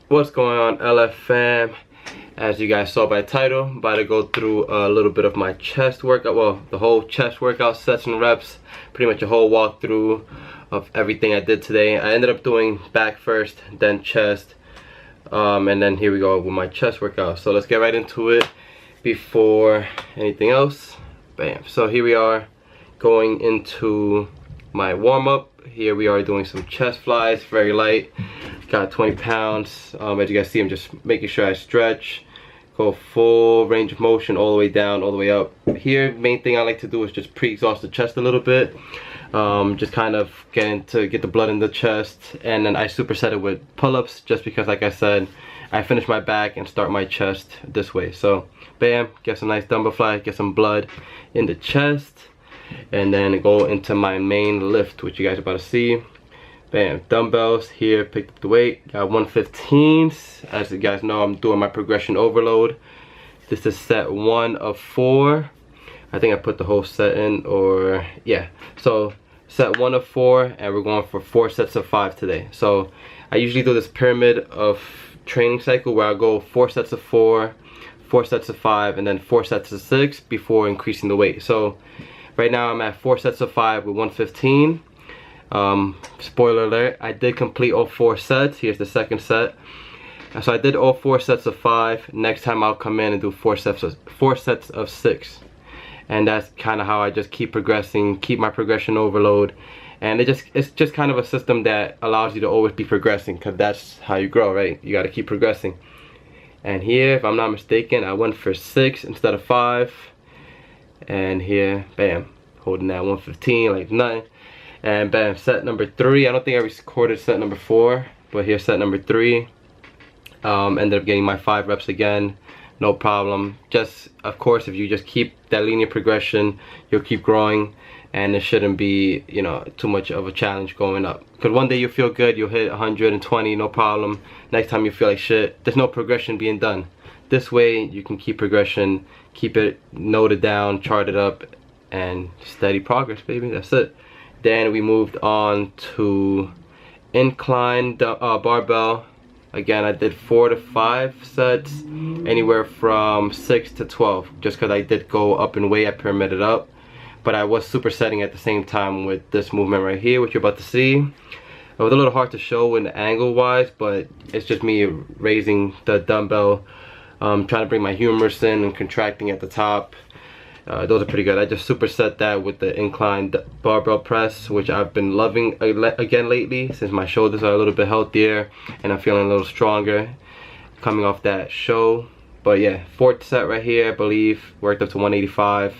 What's going on, LF fam? As you guys saw by the title, I'm about to go through a little bit of my chest workout. Well, the whole chest workout, sets and reps, pretty much a whole walkthrough of everything I did today. I ended up doing back first, then chest, and then here we go with my chest workout. So let's get right into it before anything else. Bam. So here we are going into my warm-up. Here we are doing some chest flies, very light. Got 20 pounds. As you guys see, I'm just making sure I stretch, go full range of motion all the way down, all the way up. Here, main thing I like to do is just pre-exhaust the chest a little bit. Just kind of get the blood in the chest, and then I superset it with pull-ups, just because, like I said, I finish my back and start my chest this way. So, bam, get some nice dumbbell fly, get some blood in the chest, and then go into my main lift, which you guys are about to see. Bam, dumbbells here, picked up the weight, got 115s. As you guys know, I'm doing my progression overload. This is set 1 of 4. I think I put the whole set in, or yeah. So set 1 of 4, and we're going for 4 sets of 5 today. So I usually do this pyramid of training cycle where I go 4 sets of 4, 4 sets of 5, and then 4 sets of 6 before increasing the weight. So right now I'm at 4 sets of 5 with 115. Spoiler alert, I did complete all 4 sets. Here's the second set. So I did all 4 sets of 5. Next time I'll come in and do 4 sets of 6. And that's kind of how I just keep progressing, keep my progression overload. And it's just kind of a system that allows you to always be progressing, because that's how you grow, right? You got to keep progressing. And here, if I'm not mistaken, I went for 6 instead of 5. And here, bam, holding that 115 like nothing. And bam, set number 3. I don't think I recorded set number 4, but here's set number 3. Ended up getting my 5 reps again, no problem. Just, of course, if you just keep that linear progression, you'll keep growing, and it shouldn't be, you know, too much of a challenge going up. Because one day you'll feel good, you'll hit 120, no problem. Next time you feel like shit, there's no progression being done. This way you can keep progression, keep it noted down, chart it up, and steady progress, baby. That's it. Then we moved on to incline barbell. Again, I did 4 to 5 sets, anywhere from 6 to 12, just because I did go up in weight. I pyramided up, but I was supersetting at the same time with this movement right here, which you're about to see. It was a little hard to show in angle wise, but it's just me raising the dumbbell, trying to bring my humerus in and contracting at the top. Those are pretty good. I just superset that with the incline barbell press, which I've been loving again lately, since my shoulders are a little bit healthier and I'm feeling a little stronger coming off that show. But yeah, 4th set right here, I believe, worked up to 185,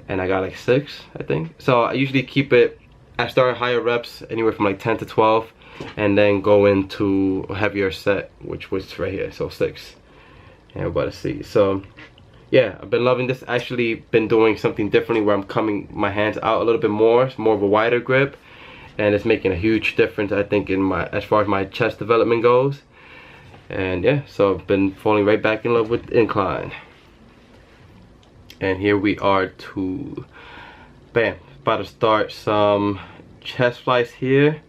and I got like 6, I think. So I usually keep it, I start higher reps, anywhere from like 10 to 12, and then go into a heavier set, which was right here, so 6. And we're about to see. So yeah, I've been loving this. Actually been doing something differently where I'm coming my hands out a little bit more. It's more of a wider grip, and it's making a huge difference, I think, in my, as far as my chest development goes. And yeah, so I've been falling right back in love with incline. And here we are to, bam, about to start some chest flies here.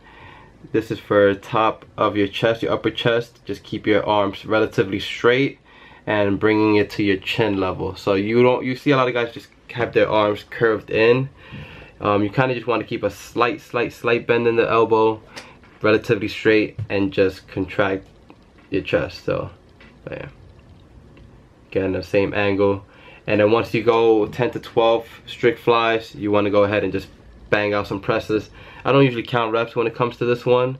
This is for top of your chest, your upper chest. Just keep your arms relatively straight and bringing it to your chin level. So you see a lot of guys just have their arms curved in. You kind of just want to keep a slight bend in the elbow, relatively straight, and just contract your chest. So bam, again, the same angle. And then once you go 10 to 12 strict flies, you want to go ahead and just bang out some presses. I don't usually count reps when it comes to this one,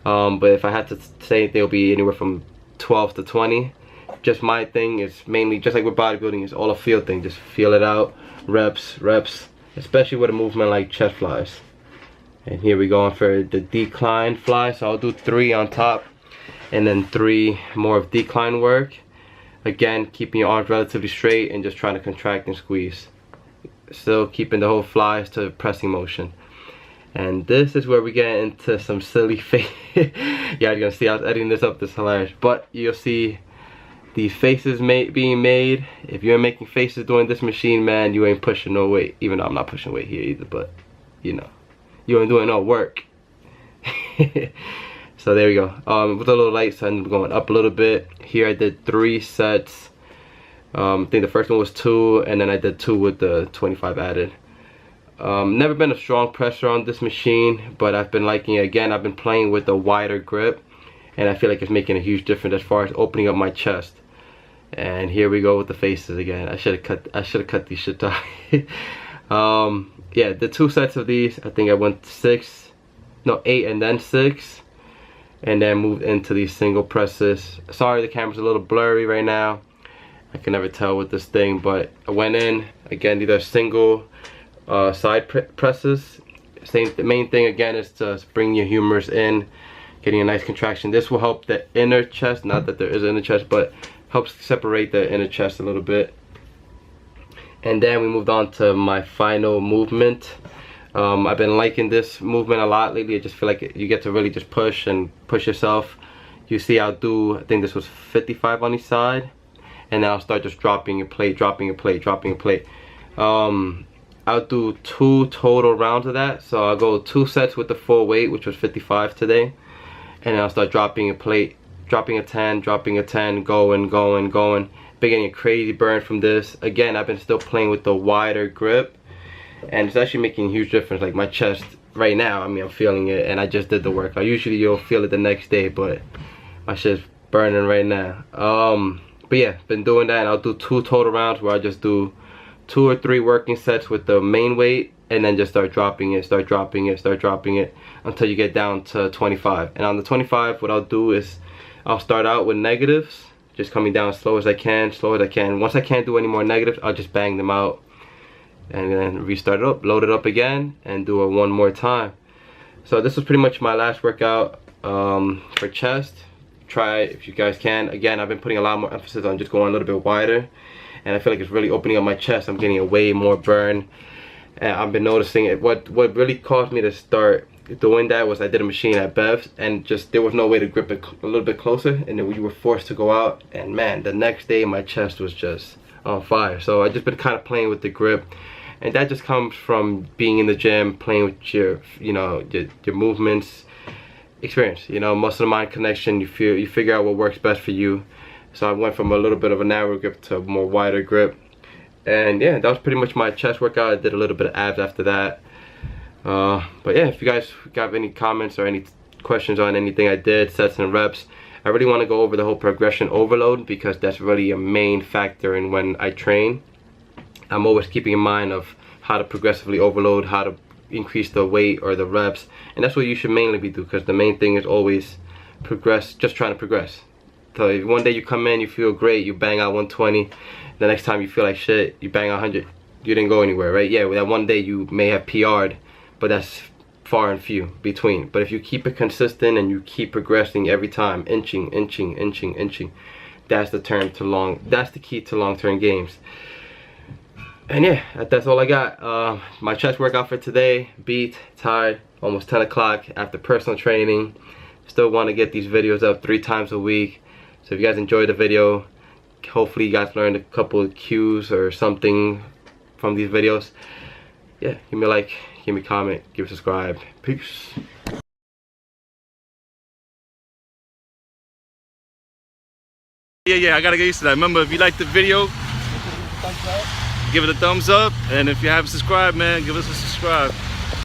but if I had to say, they'll be anywhere from 12 to 20. Just my thing is mainly, just like with bodybuilding, it's all a feel thing. Just feel it out, reps, especially with a movement like chest flies. And here we go on for the decline fly. So I'll do 3 on top, and then 3 more of decline work. Again, keeping your arms relatively straight and just trying to contract and squeeze. Still keeping the whole flies to pressing motion. And this is where we get into some silly face. Yeah, you're gonna see I was editing this up. This is hilarious. But you'll see these faces being made. If you're making faces doing this machine, man, you ain't pushing no weight. Even though I'm not pushing weight here either, but you know, you ain't doing no work. So there we go. With a little light, so I ended up going up a little bit. Here I did 3 sets. I think the first one was 2, and then I did 2 with the 25 added. Never been a strong pressure on this machine, but I've been liking it. Again, I've been playing with a wider grip, and I feel like it's making a huge difference as far as opening up my chest. And here we go with the faces again. I should have cut these shit off. Yeah, the 2 sets of these, I think I went 8 and then 6, and then moved into these single presses. Sorry, the camera's a little blurry right now. I can never tell with this thing, but I went in. Again, these are single side presses. The main thing again is to bring your humerus in, getting a nice contraction. This will help the inner chest, not that there is an inner chest, but helps separate the inner chest a little bit. And then we moved on to my final movement. I've been liking this movement a lot lately. I just feel like you get to really just push and push yourself. You see I'll do, I think this was 55 on each side, and then I'll start just dropping your plate, dropping your plate, dropping your plate. I'll do 2 total rounds of that. So I'll go 2 sets with the full weight, which was 55 today, and then I'll start dropping a plate, dropping a 10, dropping a 10, going. Been getting a crazy burn from this. Again, I've been still playing with the wider grip, and it's actually making a huge difference. Like my chest right now, I mean, I'm feeling it, and I just did the workout. Usually you'll feel it the next day, but my shit's burning right now. But yeah, been doing that, and I'll do 2 total rounds where I just do 2 or 3 working sets with the main weight, and then just start dropping it, start dropping it, start dropping it until you get down to 25. And on the 25, what I'll do is I'll start out with negatives, just coming down as slow as I can. Once I can't do any more negatives, I'll just bang them out and then restart it up, load it up again, and do it 1 more time. So this was pretty much my last workout for chest. Try it if you guys can. Again, I've been putting a lot more emphasis on just going a little bit wider, and I feel like it's really opening up my chest. I'm getting a way more burn, and I've been noticing it. What really caused me to start doing that was I did a machine at Bev's, and just there was no way to grip it a little bit closer, and then you were forced to go out, and man, the next day my chest was just on fire. So I just been kind of playing with the grip, and that just comes from being in the gym, playing with your your movements, experience, muscle to mind connection. You figure out what works best for you. So I went from a little bit of a narrow grip to a more wider grip, and yeah, that was pretty much my chest workout. I did a little bit of abs after that. But yeah, if you guys got any comments or any questions on anything I did, sets and reps, I really want to go over the whole progression overload, because that's really a main factor in when I train. I'm always keeping in mind of how to progressively overload, how to increase the weight or the reps, and that's what you should mainly be doing, because the main thing is always progress, just trying to progress. So if one day you come in, you feel great, you bang out 120, the next time you feel like shit, you bang out 100, you didn't go anywhere, right? Yeah, that one day you may have PR'd, but that's far and few between. But if you keep it consistent and you keep progressing every time, inching, that's the key to long-term gains. And yeah, that's all I got. My chest workout for today, beat, tired, almost 10 o'clock after personal training. Still want to get these videos up 3 times a week. So if you guys enjoyed the video, hopefully you guys learned a couple of cues or something from these videos. Yeah, give me a like, give me a comment, give a subscribe. Peace. Yeah, I gotta get used to that. Remember, if you like the video, give it a thumbs up, and if you haven't subscribed, man, give us a subscribe.